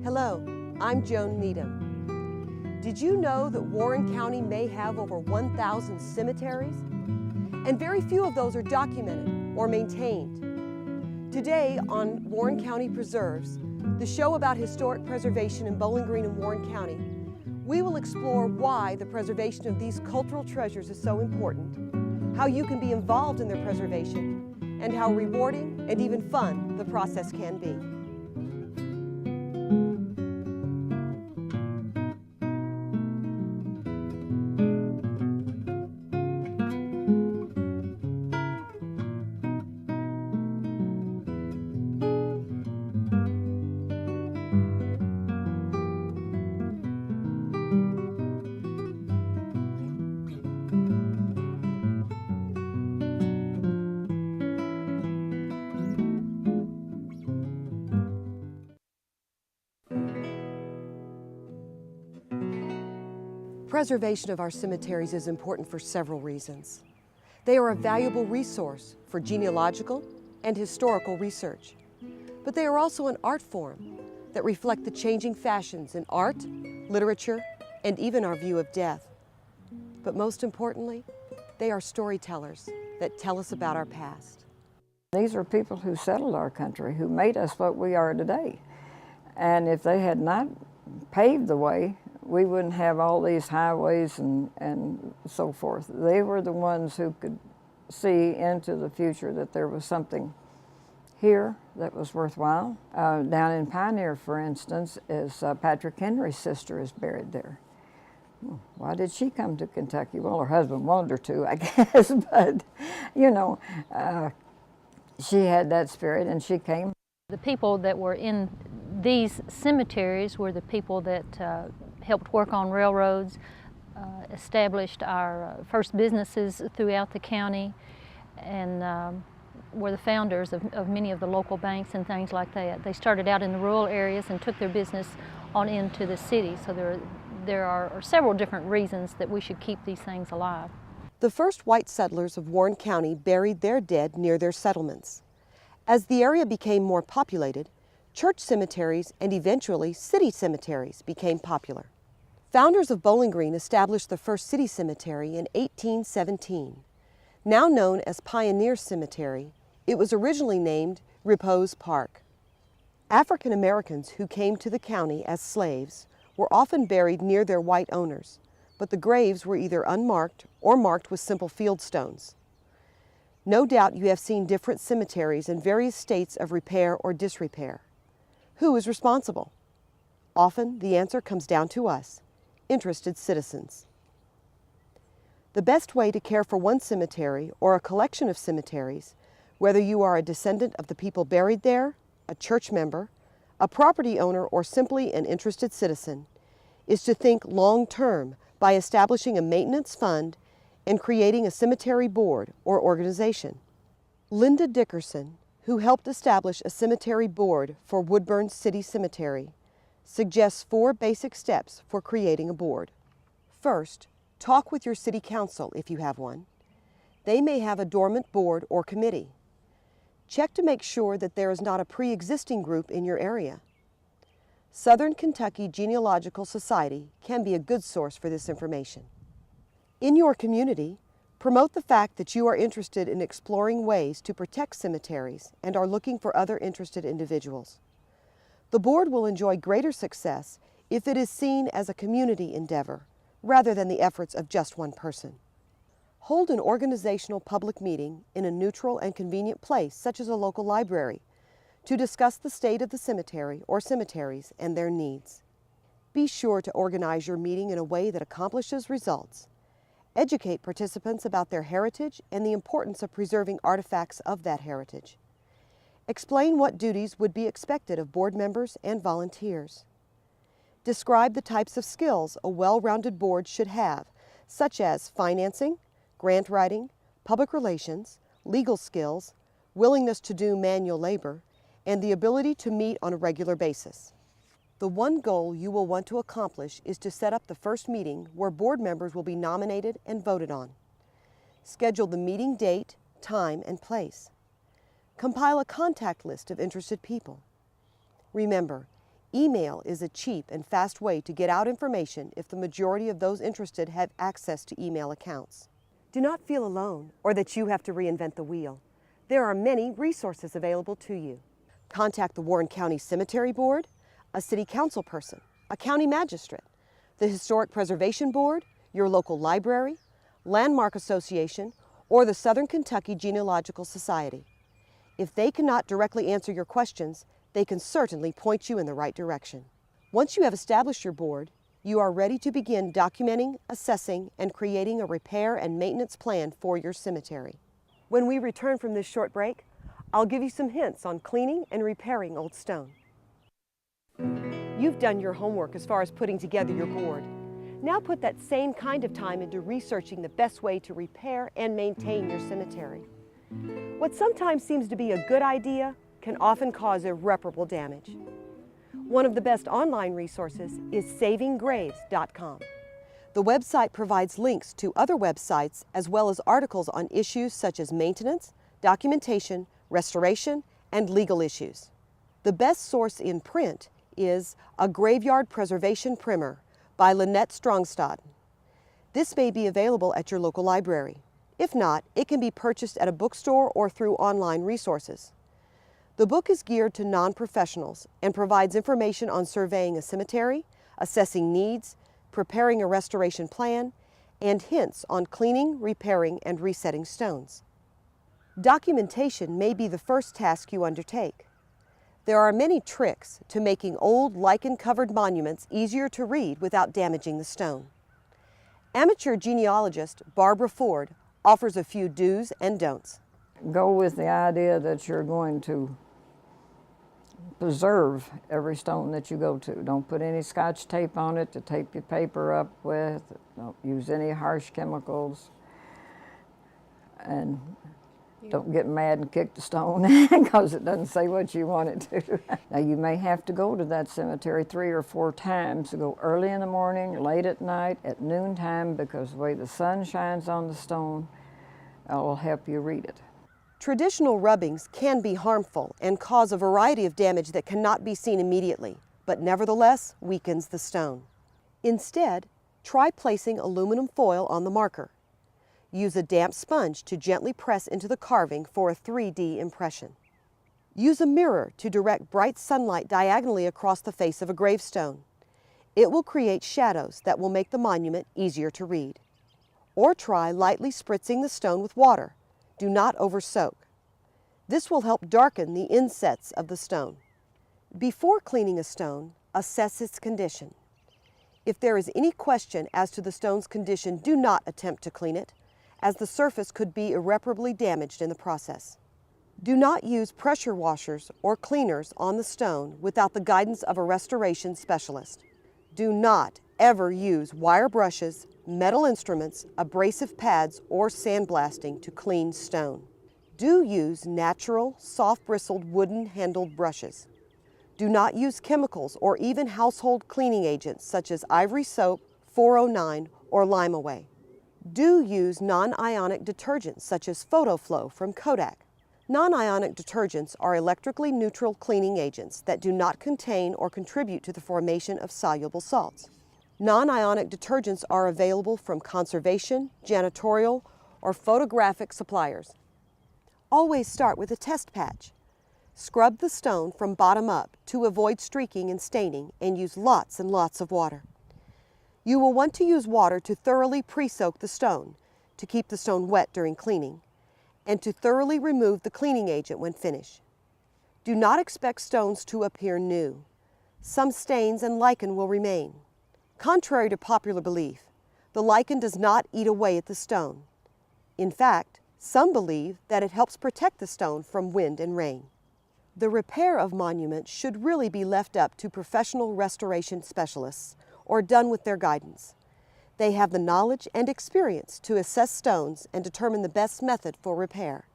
Hello, I'm Joan Needham. Did you know that Warren County may have over 1,000 cemeteries? And very few of those are documented or maintained. Today on Warren County Preserves, the show about historic preservation in Bowling Green and Warren County, we will explore why the preservation of these cultural treasures is so important, how you can be involved in their preservation, and how rewarding and even fun the process can be. Preservation of our cemeteries is important for several reasons. They are a valuable resource for genealogical and historical research, but they are also an art form that reflect the changing fashions in art, literature, and even our view of death. But most importantly, they are storytellers that tell us about our past. These are people who settled our country, who made us what we are today. And if they had not paved the way, we wouldn't have all these highways and so forth. They were the ones who could see into the future that there was something here that was worthwhile. Down in Pioneer, for instance, is Patrick Henry's sister is buried there. Why did she come to Kentucky? Well, her husband wanted her to, I guess, but you know, she had that spirit and she came. The people that were in these cemeteries were the people that helped work on railroads, established our first businesses throughout the county, and were the founders of many of the local banks and things like that. They started out in the rural areas and took their business on into the city. So there are several different reasons that we should keep these things alive. The first white settlers of Warren County buried their dead near their settlements. As the area became more populated, church cemeteries and eventually city cemeteries became popular. Founders of Bowling Green established the first city cemetery in 1817. Now known as Pioneer Cemetery, it was originally named Repose Park. African Americans who came to the county as slaves were often buried near their white owners, but the graves were either unmarked or marked with simple field stones. No doubt you have seen different cemeteries in various states of repair or disrepair. Who is responsible? Often the answer comes down to us, interested citizens. The best way to care for one cemetery or a collection of cemeteries, whether you are a descendant of the people buried there, a church member, a property owner, or simply an interested citizen, is to think long-term by establishing a maintenance fund and creating a cemetery board or organization. Linda Dickerson, who helped establish a cemetery board for Woodburn City Cemetery, suggests 4 basic steps for creating a board. First, talk with your city council if you have one. They may have a dormant board or committee. Check to make sure that there is not a pre-existing group in your area. Southern Kentucky Genealogical Society can be a good source for this information. In your community, promote the fact that you are interested in exploring ways to protect cemeteries and are looking for other interested individuals. The board will enjoy greater success if it is seen as a community endeavor rather than the efforts of just one person. Hold an organizational public meeting in a neutral and convenient place, such as a local library, to discuss the state of the cemetery or cemeteries and their needs. Be sure to organize your meeting in a way that accomplishes results. Educate participants about their heritage and the importance of preserving artifacts of that heritage. Explain what duties would be expected of board members and volunteers. Describe the types of skills a well-rounded board should have, such as financing, grant writing, public relations, legal skills, willingness to do manual labor, and the ability to meet on a regular basis. The one goal you will want to accomplish is to set up the first meeting where board members will be nominated and voted on. Schedule the meeting date, time, and place. Compile a contact list of interested people. Remember, email is a cheap and fast way to get out information if the majority of those interested have access to email accounts. Do not feel alone or that you have to reinvent the wheel. There are many resources available to you. Contact the Warren County Cemetery Board, a city council person, a county magistrate, the Historic Preservation Board, your local library, Landmark Association, or the Southern Kentucky Genealogical Society. If they cannot directly answer your questions, they can certainly point you in the right direction. Once you have established your board, you are ready to begin documenting, assessing, and creating a repair and maintenance plan for your cemetery. When we return from this short break, I'll give you some hints on cleaning and repairing old stone. You've done your homework as far as putting together your board. Now put that same kind of time into researching the best way to repair and maintain your cemetery. What sometimes seems to be a good idea can often cause irreparable damage. One of the best online resources is savinggraves.com. The website provides links to other websites as well as articles on issues such as maintenance, documentation, restoration, and legal issues. The best source in print is A Graveyard Preservation Primer by Lynette Strongstad. This may be available at your local library. If not, it can be purchased at a bookstore or through online resources. The book is geared to non-professionals and provides information on surveying a cemetery, assessing needs, preparing a restoration plan, and hints on cleaning, repairing, and resetting stones. Documentation may be the first task you undertake. There are many tricks to making old lichen-covered monuments easier to read without damaging the stone. Amateur genealogist Barbara Ford offers a few do's and don'ts. Go with the idea that you're going to preserve every stone that you go to. Don't put any Scotch tape on it to tape your paper up with. Don't use any harsh chemicals. And don't get mad and kick the stone because it doesn't say what you want it to. Now you may have to go to that cemetery 3 or 4 times to go early in the morning, late at night, at noontime, because the way the sun shines on the stone, that'll help you read it. Traditional rubbings can be harmful and cause a variety of damage that cannot be seen immediately, but nevertheless weakens the stone. Instead, try placing aluminum foil on the marker. Use a damp sponge to gently press into the carving for a 3D impression. Use a mirror to direct bright sunlight diagonally across the face of a gravestone. It will create shadows that will make the monument easier to read. Or try lightly spritzing the stone with water. Do not over-soak. This will help darken the insets of the stone. Before cleaning a stone, assess its condition. If there is any question as to the stone's condition, do not attempt to clean it, as the surface could be irreparably damaged in the process. Do not use pressure washers or cleaners on the stone without the guidance of a restoration specialist. Do not ever use wire brushes, metal instruments, abrasive pads, or sandblasting to clean stone. Do use natural, soft-bristled wooden-handled brushes. Do not use chemicals or even household cleaning agents such as Ivory Soap, 409, or Lime-A-Way. Do use non-ionic detergents such as PhotoFlow from Kodak. Non-ionic detergents are electrically neutral cleaning agents that do not contain or contribute to the formation of soluble salts. Non-ionic detergents are available from conservation, janitorial, or photographic suppliers. Always start with a test patch. Scrub the stone from bottom up to avoid streaking and staining, and use lots and lots of water. You will want to use water to thoroughly pre-soak the stone, to keep the stone wet during cleaning, and to thoroughly remove the cleaning agent when finished. Do not expect stones to appear new. Some stains and lichen will remain. Contrary to popular belief, the lichen does not eat away at the stone. In fact, some believe that it helps protect the stone from wind and rain. The repair of monuments should really be left up to professional restoration specialists or done with their guidance. They have the knowledge and experience to assess stones and determine the best method for repair.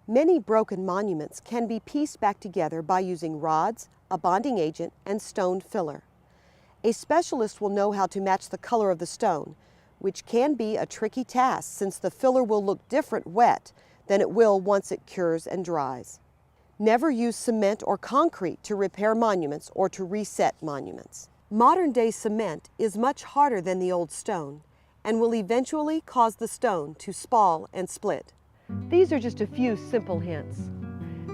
Many broken monuments can be pieced back together by using rods, a bonding agent, and stone filler. A specialist will know how to match the color of the stone, which can be a tricky task since the filler will look different wet than it will once it cures and dries. Never use cement or concrete to repair monuments or to reset monuments. Modern-day cement is much harder than the old stone and will eventually cause the stone to spall and split. These are just a few simple hints.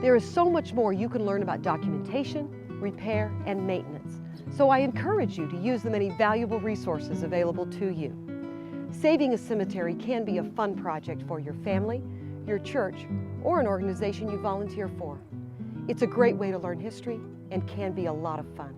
There is so much more you can learn about documentation, repair, and maintenance, so I encourage you to use the many valuable resources available to you. Saving a cemetery can be a fun project for your family, your church, or an organization you volunteer for. It's a great way to learn history and can be a lot of fun.